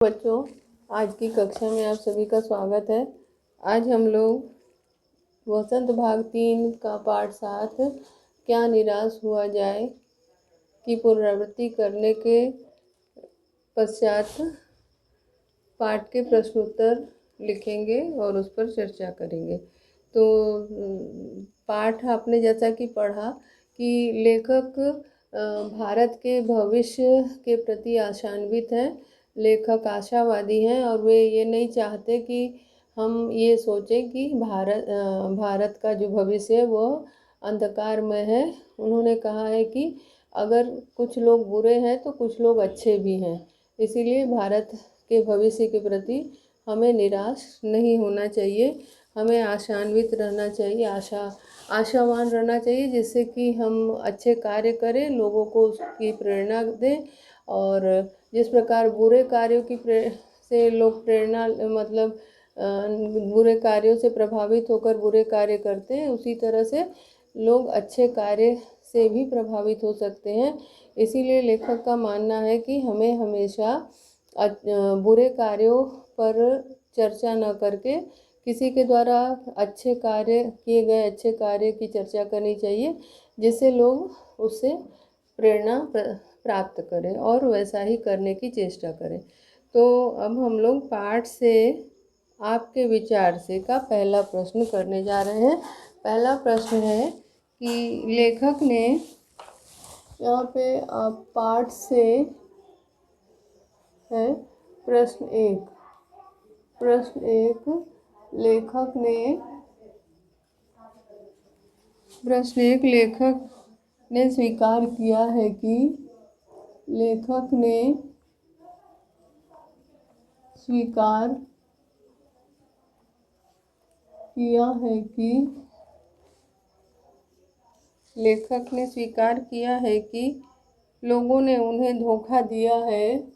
बच्चों, आज की कक्षा में आप सभी का स्वागत है। आज हम लोग वसंत भाग 3 का पाठ 7 क्या निराश हुआ जाए की पुनरावृत्ति करने के पश्चात पाठ के प्रश्नोत्तर लिखेंगे और उस पर चर्चा करेंगे। तो पाठ आपने जैसा कि पढ़ा कि लेखक भारत के भविष्य के प्रति आशान्वित हैं। लेखक आशावादी हैं और वे ये नहीं चाहते कि हम ये सोचें कि भारत का जो भविष्य है वह अंधकार में है। उन्होंने कहा है कि अगर कुछ लोग बुरे हैं तो कुछ लोग अच्छे भी हैं, इसीलिए भारत के भविष्य के प्रति हमें निराश नहीं होना चाहिए। हमें आशान्वित रहना चाहिए, आशावान रहना चाहिए, जिससे कि हम अच्छे कार्य करें, लोगों को उसकी प्रेरणा दें। और जिस प्रकार बुरे कार्यों की से लोग प्रेरणा मतलब बुरे कार्यों से प्रभावित होकर बुरे कार्य करते हैं, उसी तरह से लोग अच्छे कार्य से भी प्रभावित हो सकते हैं। इसीलिए लेखक का मानना है कि हमें हमेशा बुरे कार्यों पर चर्चा न करके किसी के द्वारा किए गए अच्छे कार्य की चर्चा करनी चाहिए, जिससे लोग उससे प्रेरणा प्राप्त करें और वैसा ही करने की चेष्टा करें। तो अब हम लोग पाठ से आपके विचार से का पहला प्रश्न करने जा रहे हैं। पहला प्रश्न है कि लेखक ने यहाँ पे पाठ से है प्रश्न एक लेखक ने स्वीकार किया है कि लेखक ने स्वीकार किया है कि लोगों ने उन्हें धोखा दिया है।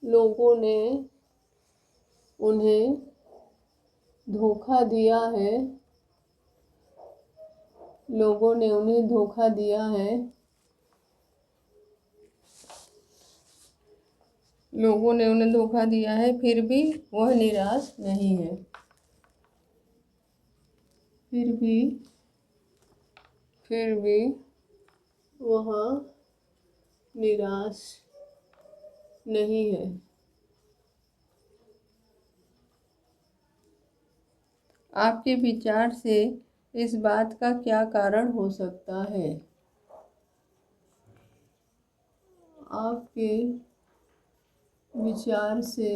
लोगों ने उन्हें धोखा दिया है। लोगों ने उन्हें धोखा दिया है। लोगों ने उन्हें धोखा दिया है, फिर भी वह निराश नहीं है। फिर भी वह निराश नहीं है। आपके विचार से इस बात का क्या कारण हो सकता है? आपके विचार से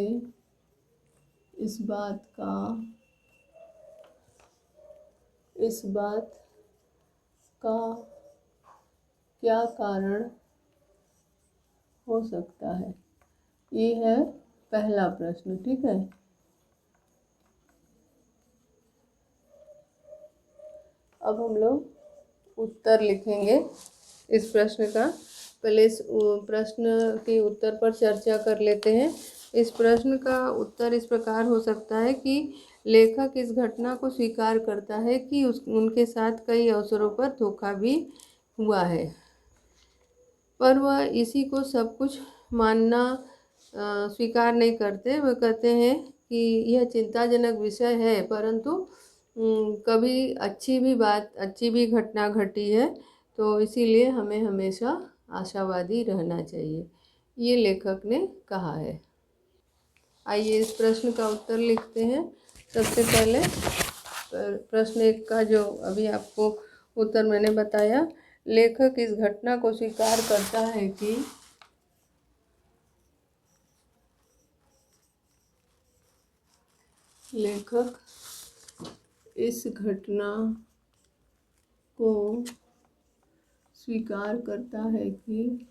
इस बात का क्या कारण हो सकता है? ये है पहला प्रश्न, ठीक है। अब हम लोग उत्तर लिखेंगे इस प्रश्न का। पहले इस प्रश्न के उत्तर पर चर्चा कर लेते हैं। इस प्रश्न का उत्तर इस प्रकार हो सकता है कि लेखक इस घटना को स्वीकार करता है कि उनके साथ कई अवसरों पर धोखा भी हुआ है, पर वह इसी को सब कुछ मानना स्वीकार नहीं करते। वह कहते हैं कि यह चिंताजनक विषय है, परंतु कभी अच्छी भी घटना घटी है, तो इसीलिए हमें हमेशा आशावादी रहना चाहिए, ये लेखक ने कहा है। आइए इस प्रश्न का उत्तर लिखते हैं। सबसे पहले प्रश्न 1 का जो अभी आपको उत्तर मैंने बताया, लेखक इस घटना को स्वीकार करता है कि लेखक इस घटना को स्वीकार करता है कि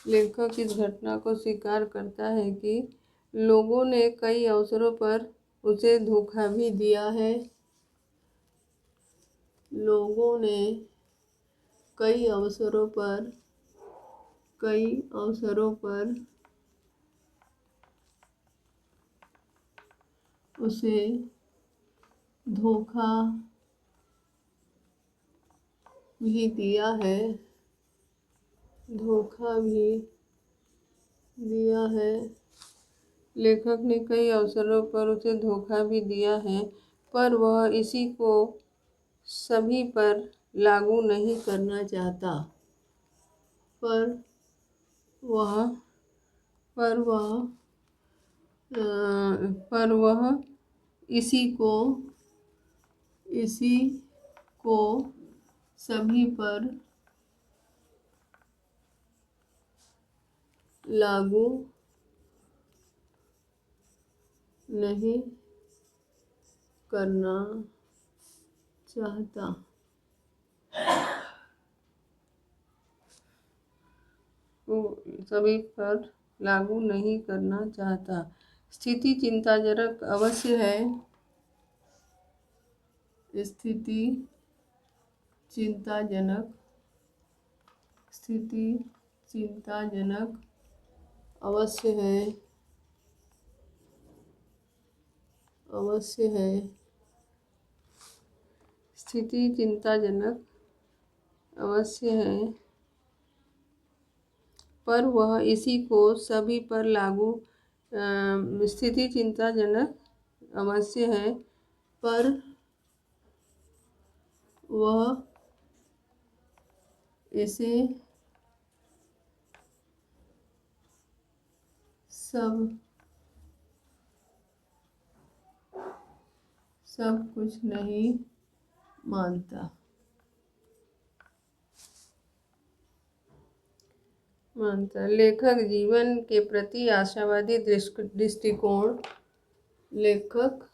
लेखक इस घटना को स्वीकार करता है कि लोगों ने कई अवसरों पर उसे धोखा भी दिया है। लोगों ने कई अवसरों पर उसे धोखा भी दिया है, धोखा भी दिया है। लेखक ने कई अवसरों पर उसे धोखा भी दिया है, पर वह इसी को सभी पर लागू नहीं करना चाहता। पर वह पर वह पर वह इसी को सभी पर लागू नहीं करना चाहता। वो सभी पर लागू नहीं करना चाहता। स्थिति चिंताजनक अवश्य है, स्थिति चिंताजनक स्थिति चिंताजनक अवश्य है, स्थिति चिंताजनक अवश्य है, पर वह इसी को सभी पर लागू स्थिति चिंताजनक अवश्य है, पर वह इसे सब कुछ नहीं मानता। लेखक जीवन के प्रति आशावादी दृष्टिकोण। लेखक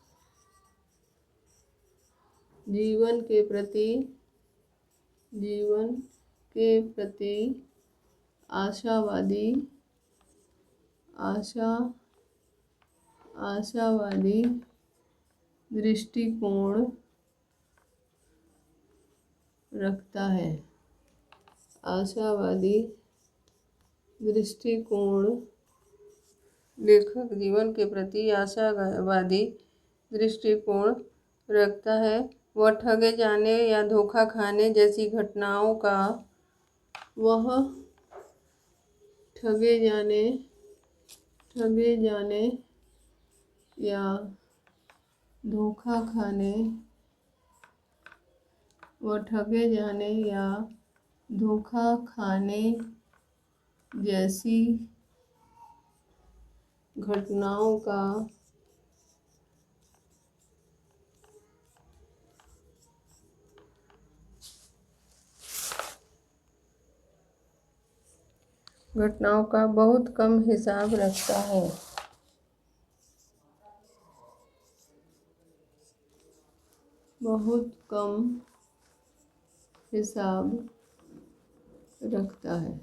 जीवन के प्रति आशावादी दृष्टिकोण रखता है। आशावादी दृष्टिकोण। लेखक जीवन के प्रति आशावादी दृष्टिकोण रखता है। वह ठगे जाने या धोखा खाने जैसी घटनाओं का ठगे जाने या धोखा खाने जैसी घटनाओं का बहुत कम हिसाब रखता है। बहुत कम हिसाब रखता है।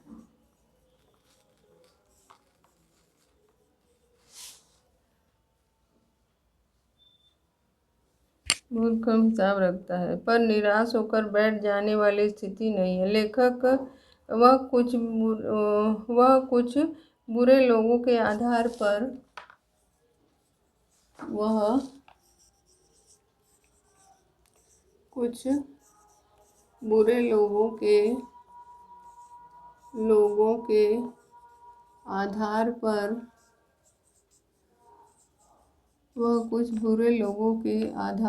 बहुत कम हिसाब रखता है, पर निराश होकर बैठ जाने वाली स्थिति नहीं है। लेखक वह कुछ बुरे लोगों के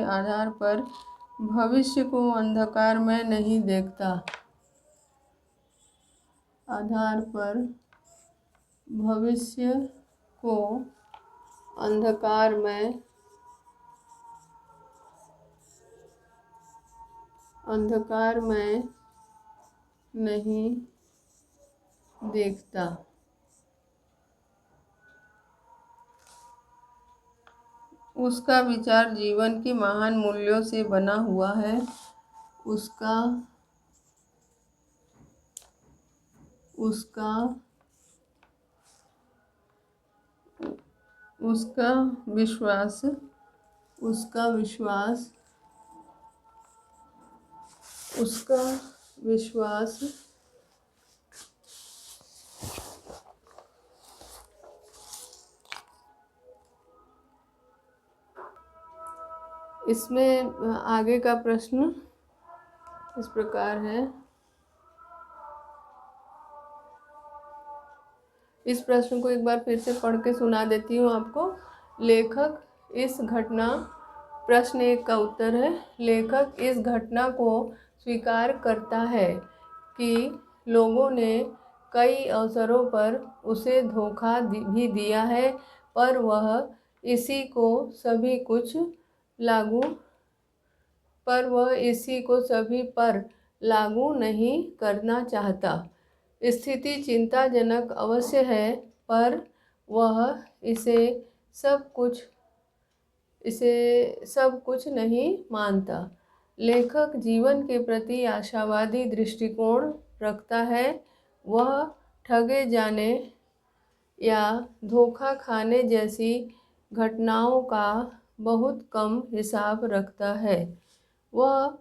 आधार पर भविष्य को अंधकार में नहीं देखता। भविष्य को अंधकार में नहीं देखता। उसका विचार जीवन के महान मूल्यों से बना हुआ है। उसका विश्वास इसमें आगे का प्रश्न इस प्रकार है। इस प्रश्न को एक बार फिर से पढ़ के सुना देती हूँ आपको। लेखक इस घटना, प्रश्न एक का उत्तर है, लेखक इस घटना को स्वीकार करता है कि लोगों ने कई अवसरों पर उसे धोखा भी दिया है, पर वह इसी को सभी पर लागू नहीं करना चाहता। स्थिति चिंताजनक अवश्य है, पर वह इसे सब कुछ नहीं मानता। लेखक जीवन के प्रति आशावादी दृष्टिकोण रखता है। वह ठगे जाने या धोखा खाने जैसी घटनाओं का बहुत कम हिसाब रखता है। वह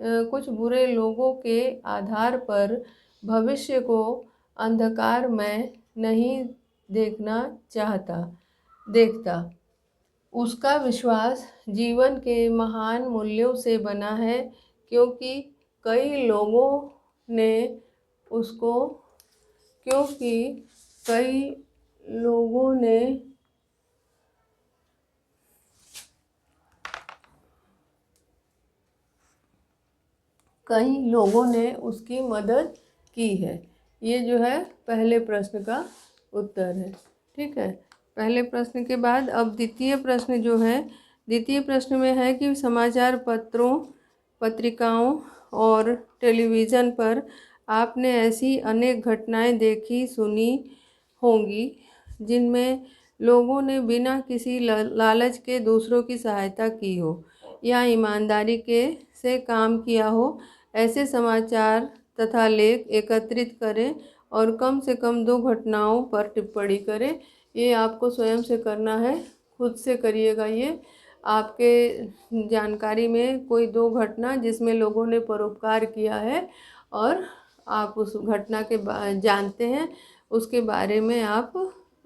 कुछ बुरे लोगों के आधार पर भविष्य को अंधकार में नहीं देखता। उसका विश्वास जीवन के महान मूल्यों से बना है, क्योंकि कई लोगों ने उसकी मदद की है। ये जो है पहले प्रश्न का उत्तर है। ठीक है, पहले प्रश्न के बाद अब द्वितीय प्रश्न जो है, द्वितीय प्रश्न में है कि समाचार पत्रों, पत्रिकाओं और टेलीविज़न पर आपने ऐसी अनेक घटनाएं देखी सुनी होंगी जिनमें लोगों ने बिना किसी लालच के दूसरों की सहायता की हो या ईमानदारी से काम किया हो। ऐसे समाचार तथा लेख एकत्रित करें और कम से कम 2 घटनाओं पर टिप्पणी करें। ये आपको स्वयं से करना है, खुद से करिएगा। ये आपके जानकारी में कोई 2 घटना जिसमें लोगों ने परोपकार किया है और आप उस घटना के जानते हैं, उसके बारे में आप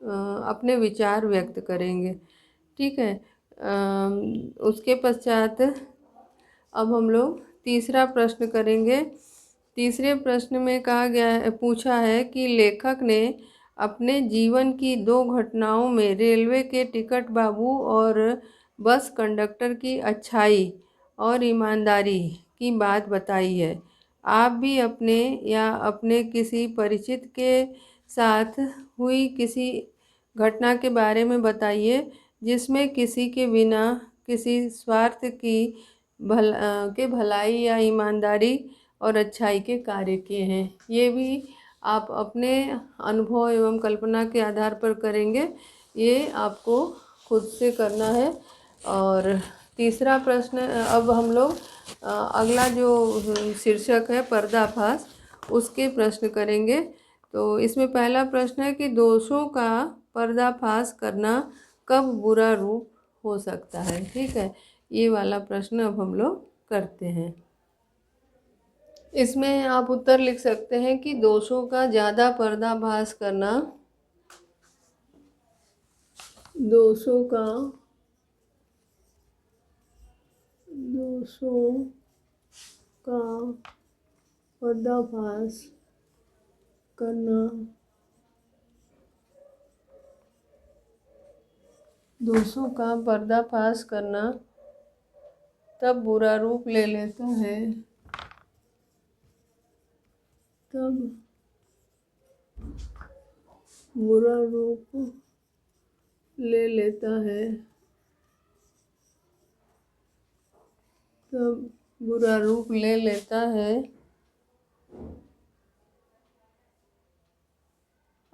अपने विचार व्यक्त करेंगे। ठीक है, उसके पश्चात अब हम लोग तीसरा प्रश्न करेंगे। तीसरे प्रश्न में पूछा है कि लेखक ने अपने जीवन की 2 घटनाओं में रेलवे के टिकट बाबू और बस कंडक्टर की अच्छाई और ईमानदारी की बात बताई है। आप भी अपने या अपने किसी परिचित के साथ हुई किसी घटना के बारे में बताइए जिसमें किसी के बिना किसी स्वार्थ की भलाई या ईमानदारी और अच्छाई के कार्य किए हैं। ये भी आप अपने अनुभव एवं कल्पना के आधार पर करेंगे। ये आपको खुद से करना है। और तीसरा प्रश्न, अब हम लोग अगला जो शीर्षक है पर्दाफाश, उसके प्रश्न करेंगे। तो इसमें पहला प्रश्न है कि दोषों का पर्दाफाश करना कब बुरा रूप हो सकता है। ठीक है, ये वाला प्रश्न अब हम लोग करते हैं। इसमें आप उत्तर लिख सकते हैं कि दोषों का ज़्यादा पर्दाफाश करना, दोषों का पर्दाफाश करना, दोषों का पर्दाफाश करना तब बुरा रूप ले लेता है, तब बुरा रूप ले लेता है, तब बुरा रूप ले लेता है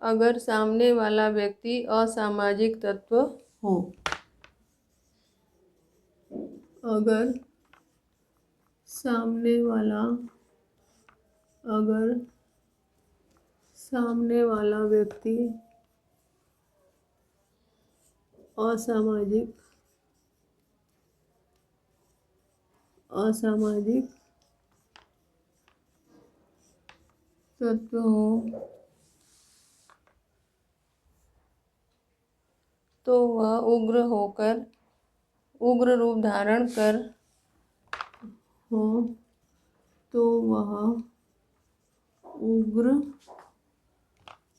अगर सामने वाला व्यक्ति असामाजिक तत्व हो। अगर सामने वाला व्यक्ति असामाजिक तत्व हो तो वह उग्र होकर उग्र रूप धारण कर हो तो वह उग्र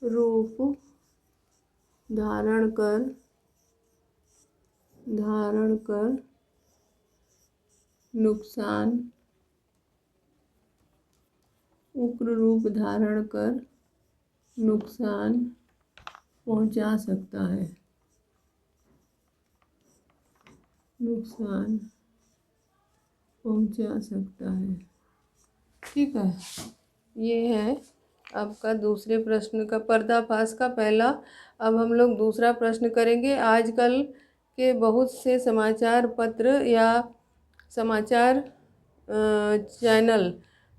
रूप धारण कर नुकसान उग्र रूप धारण कर नुकसान पहुंचा सकता है। नुकसान पहुंचा सकता है। ठीक है, ये है आपका दूसरे प्रश्न का पर्दाफाश का पहला। अब हम लोग दूसरा प्रश्न करेंगे। आजकल के बहुत से समाचार पत्र या समाचार चैनल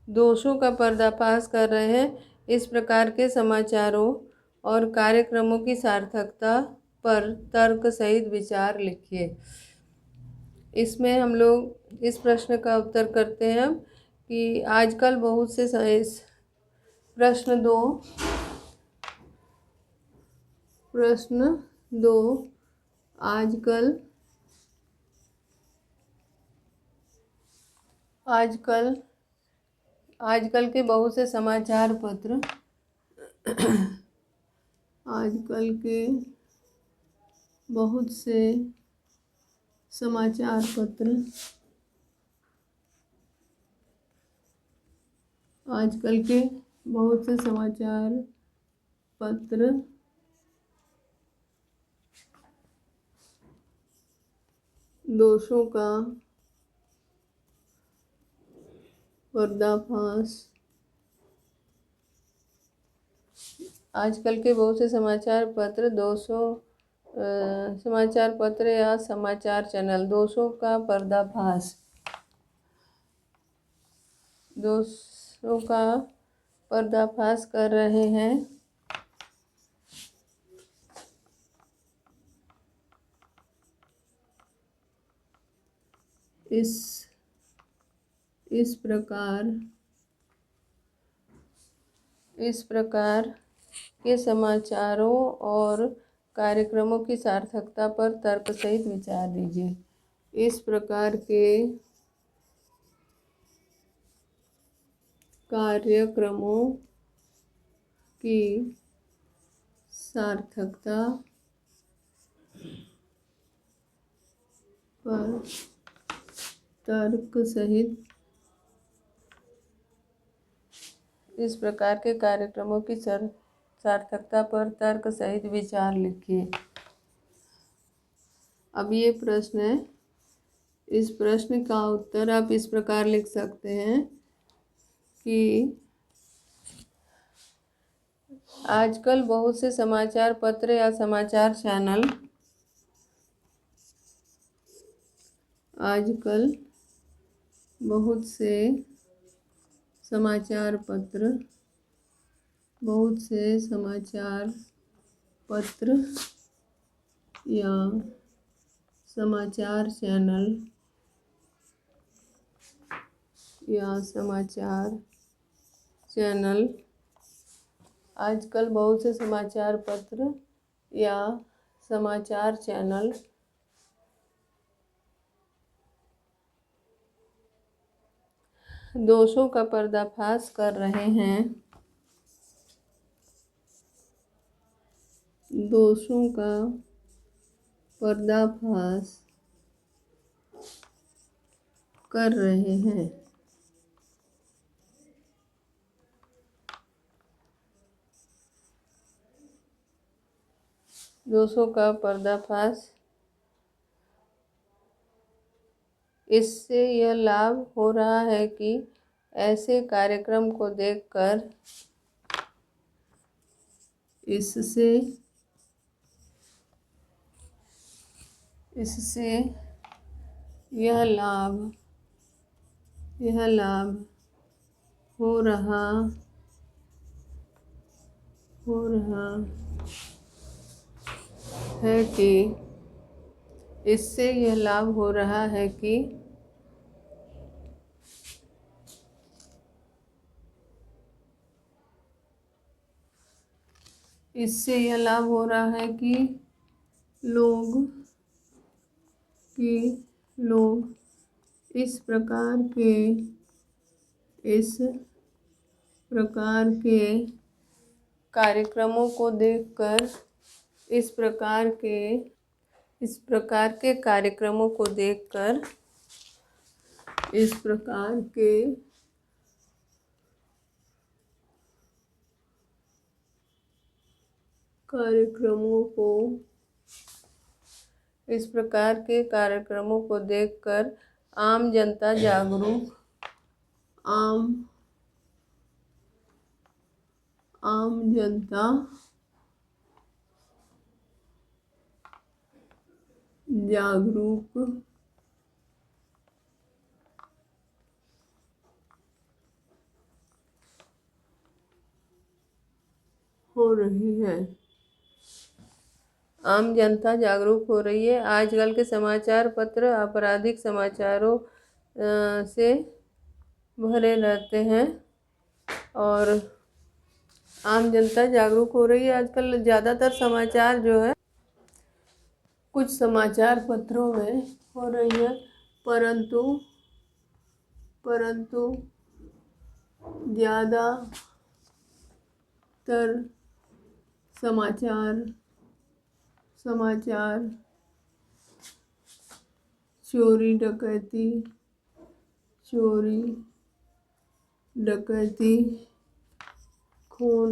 दोषों का पर्दाफाश कर रहे हैं। इस प्रकार के समाचारों और कार्यक्रमों की सार्थकता पर तर्क सहित विचार लिखिए। इसमें हम लोग इस प्रश्न का उत्तर करते हैं कि आजकल बहुत से प्रश्न दो आजकल के बहुत से समाचार पत्र आजकल के बहुत से समाचार पत्र आजकल के बहुत से समाचार पत्र दोषों का पर्दाफाश आजकल के बहुत से समाचार पत्र समाचार पत्र या समाचार चैनल दोषों का पर्दाफाश कर रहे हैं। इस प्रकार के समाचारों और कार्यक्रमों की सार्थकता पर तर्क सहित विचार दीजिए। इस प्रकार के कार्यक्रमों की सार्थकता पर तर्क सहित इस प्रकार के कार्यक्रमों की सार्थकता पर तर्क सहित विचार लिखिए। अब ये प्रश्न है। इस प्रश्न का उत्तर आप इस प्रकार लिख सकते हैं कि आजकल बहुत से समाचार पत्र या समाचार चैनल आजकल बहुत से समाचार पत्र या समाचार चैनल आजकल बहुत से समाचार पत्र या समाचार चैनल दोषों का पर्दाफाश कर रहे हैं। दोषों का पर्दाफाश कर रहे हैं। दोषों का पर्दाफाश इससे यह लाभ हो रहा है कि ऐसे कार्यक्रम को देखकर इससे यह लाभ हो रहा है कि इससे यह लाभ हो रहा है कि इससे यह लाभ हो रहा है कि लोग की लोग इस प्रकार के कार्यक्रमों को देखकर इस प्रकार के कार्यक्रमों को देखकर इस प्रकार के कार्यक्रमों को देखकर आम जनता जागरूक हो रही है। आम जनता जागरूक हो रही है। आजकल के समाचार पत्र आपराधिक समाचारों से भरे रहते हैं और आम जनता जागरूक हो रही है। आजकल ज़्यादातर समाचार जो है कुछ समाचार पत्रों में हो रही है, परंतु ज़्यादातर समाचार चोरी डकैती, खून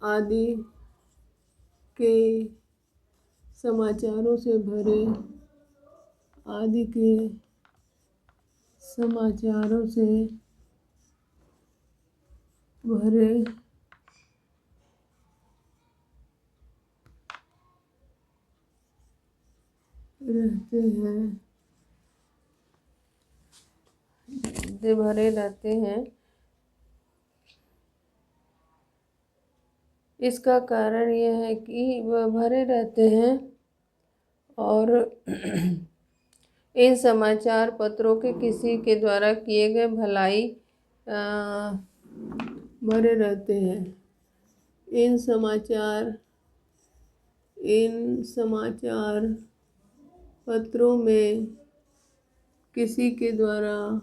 आदि के समाचारों से भरे रहते हैं। इसका कारण यह है कि वह भरे रहते हैं और इन समाचार पत्रों के किसी के द्वारा किए गए भलाई भरे रहते हैं। इन समाचार पत्रों में किसी के द्वारा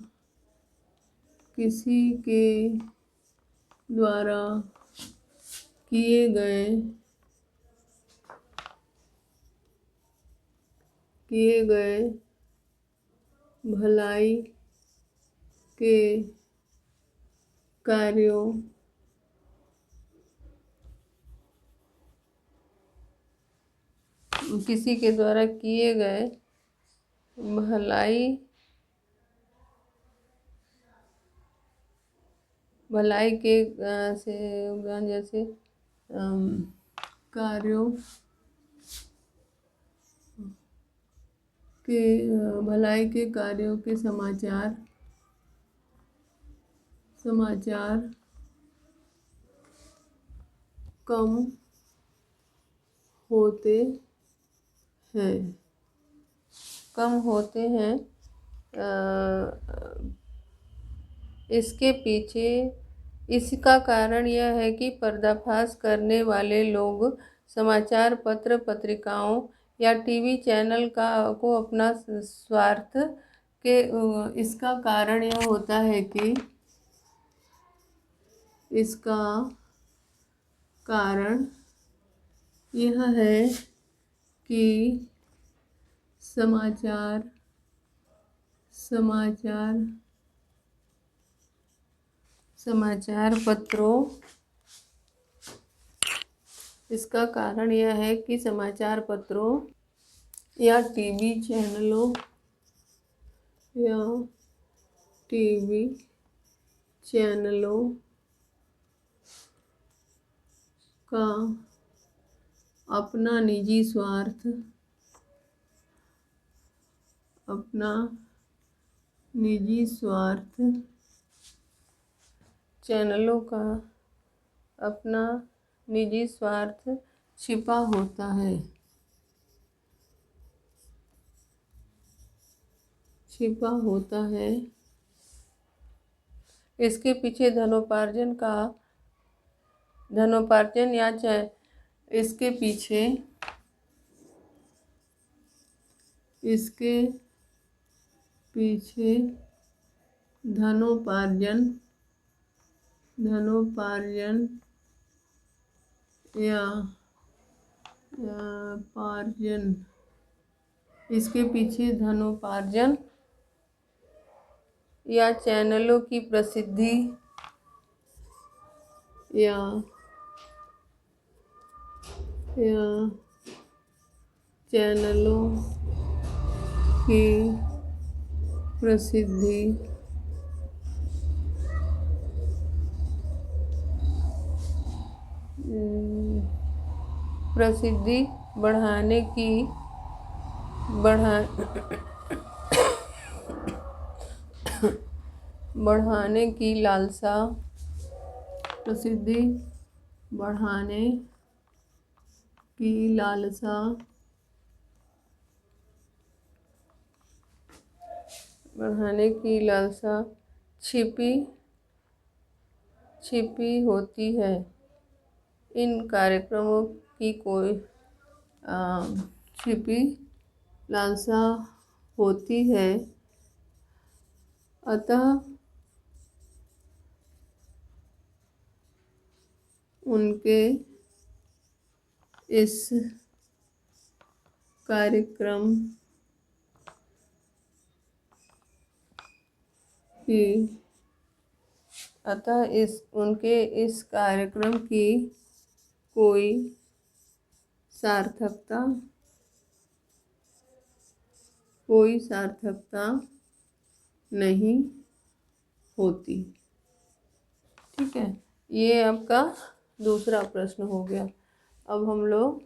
किए गए भलाई के कार्यों किसी के द्वारा किए गए भलाई के जैसे कार्यों के भलाई के कार्यों के समाचार कम होते हैं। इसका कारण यह है कि पर्दाफाश करने वाले लोग समाचार पत्र पत्रिकाओं या टीवी चैनल को अपना स्वार्थ के इसका कारण यह होता है कि इसका कारण यह है कि समाचार पत्रों इसका कारण यह है कि समाचार पत्रों या टीवी चैनलों का अपना निजी स्वार्थ चैनलों का अपना निजी स्वार्थ छिपा होता है। इसके पीछे धनोपार्जन या इसके पीछे धनोपार्जन या पार्जन, इसके पीछे धनोपार्जन या चैनलों की प्रसिद्धि या चैनलों की प्रसिद्धि बढ़ाने की लालसा, प्रसिद्धि बढ़ाने की लालसा छिपी होती है। इन कार्यक्रमों की कोई छिपी लालसा होती है, अतः उनके इस कार्यक्रम की कोई सार्थकता नहीं होती। ठीक है, ये आपका दूसरा प्रश्न हो गया। अब हम लोग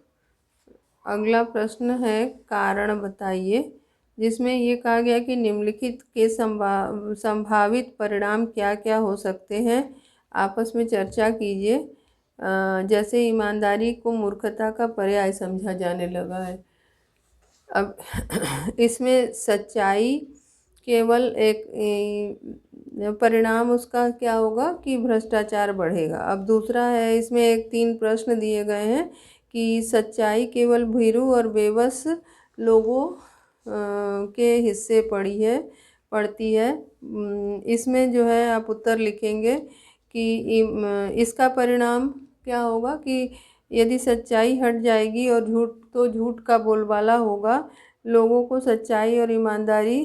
अगला प्रश्न है कारण बताइए, जिसमें ये कहा गया कि निम्नलिखित के संभावित परिणाम क्या क्या हो सकते हैं, आपस में चर्चा कीजिए। जैसे ईमानदारी को मूर्खता का पर्याय समझा जाने लगा है। अब इसमें सच्चाई केवल एक परिणाम उसका क्या होगा कि भ्रष्टाचार बढ़ेगा। अब दूसरा है, इसमें 3 प्रश्न दिए गए हैं कि सच्चाई केवल भीरू और बेबस लोगों के हिस्से पड़ती है। इसमें जो है आप उत्तर लिखेंगे कि इसका परिणाम क्या होगा कि यदि सच्चाई हट जाएगी और झूठ का बोलबाला होगा, लोगों को सच्चाई और ईमानदारी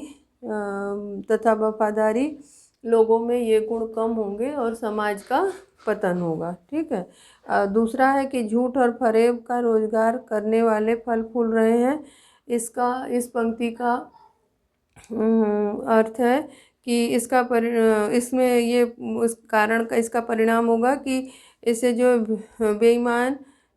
तथा वफादारी लोगों में ये गुण कम होंगे और समाज का पतन होगा। ठीक है। दूसरा है कि झूठ और फरेब का रोजगार करने वाले फल फूल रहे हैं। इस पंक्ति का अर्थ है कि इसमें ये उस कारण का इसका परिणाम होगा कि इससे जो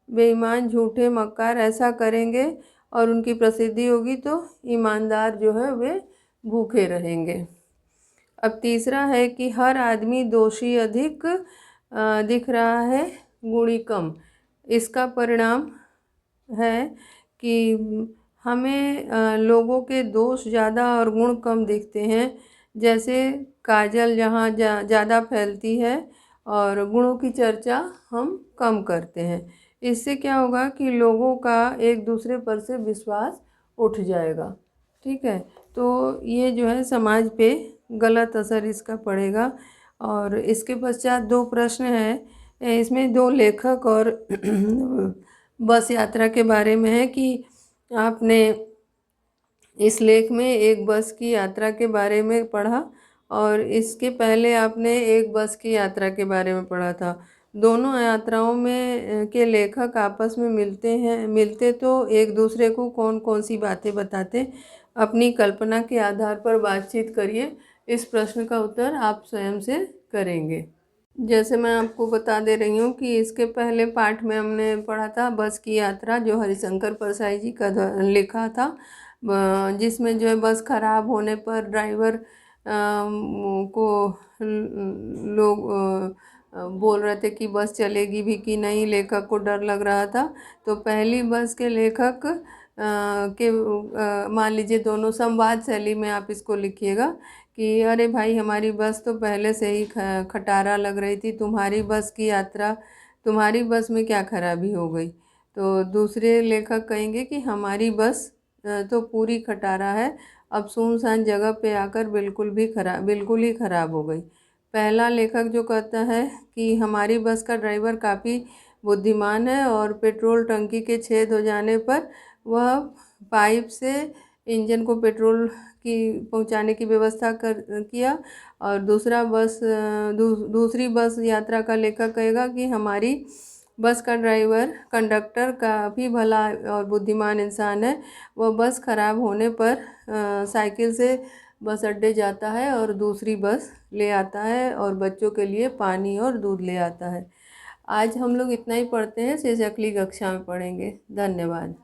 बेईमान झूठे मक्कार ऐसा करेंगे और उनकी प्रसिद्धि होगी तो ईमानदार जो है वे भूखे रहेंगे। अब तीसरा है कि हर आदमी दोषी अधिक दिख रहा है, गुणी कम। इसका परिणाम है कि हमें लोगों के दोष ज़्यादा और गुण कम दिखते हैं। जैसे काजल जहाँ ज़्यादा फैलती है और गुणों की चर्चा हम कम करते हैं। इससे क्या होगा कि लोगों का एक दूसरे पर से विश्वास उठ जाएगा। ठीक है, तो ये जो है समाज पे गलत असर इसका पड़ेगा। और इसके पश्चात 2 प्रश्न हैं, इसमें 2 लेखक और बस यात्रा के बारे में है कि आपने इस लेख में एक बस की यात्रा के बारे में पढ़ा और इसके पहले आपने एक बस की यात्रा के बारे में पढ़ा था। दोनों यात्राओं में के लेखक आपस में मिलते तो एक दूसरे को कौन कौन सी बातें बताते, अपनी कल्पना के आधार पर बातचीत करिए। इस प्रश्न का उत्तर आप स्वयं से करेंगे। जैसे मैं आपको बता दे रही हूँ कि इसके पहले पाठ में हमने पढ़ा था बस की यात्रा, जो हरिशंकर परसाई जी का लिखा था, जिसमें जो है बस खराब होने पर ड्राइवर को लोग बोल रहे थे कि बस चलेगी भी कि नहीं, लेखक को डर लग रहा था। तो पहली बस के लेखक के मान लीजिए दोनों संवाद शैली में आप इसको लिखिएगा कि अरे भाई हमारी बस तो पहले से ही खटारा लग रही थी, तुम्हारी बस में क्या खराबी हो गई। तो दूसरे लेखक कहेंगे कि हमारी बस तो पूरी खटारा है अब सुनसान जगह पे आकर बिल्कुल ही खराब हो गई। पहला लेखक जो कहता है कि हमारी बस का ड्राइवर काफ़ी बुद्धिमान है और पेट्रोल टंकी के छेद हो जाने पर वह पाइप से इंजन को पेट्रोल की पहुंचाने की व्यवस्था कर किया। और दूसरी बस यात्रा का लेखक कहेगा कि हमारी बस का ड्राइवर कंडक्टर काफ़ी भला और बुद्धिमान इंसान है। वह बस खराब होने पर साइकिल से बस अड्डे जाता है और दूसरी बस ले आता है और बच्चों के लिए पानी और दूध ले आता है। आज हम लोग इतना ही पढ़ते हैं, शेष अगली कक्षा में पढ़ेंगे। धन्यवाद।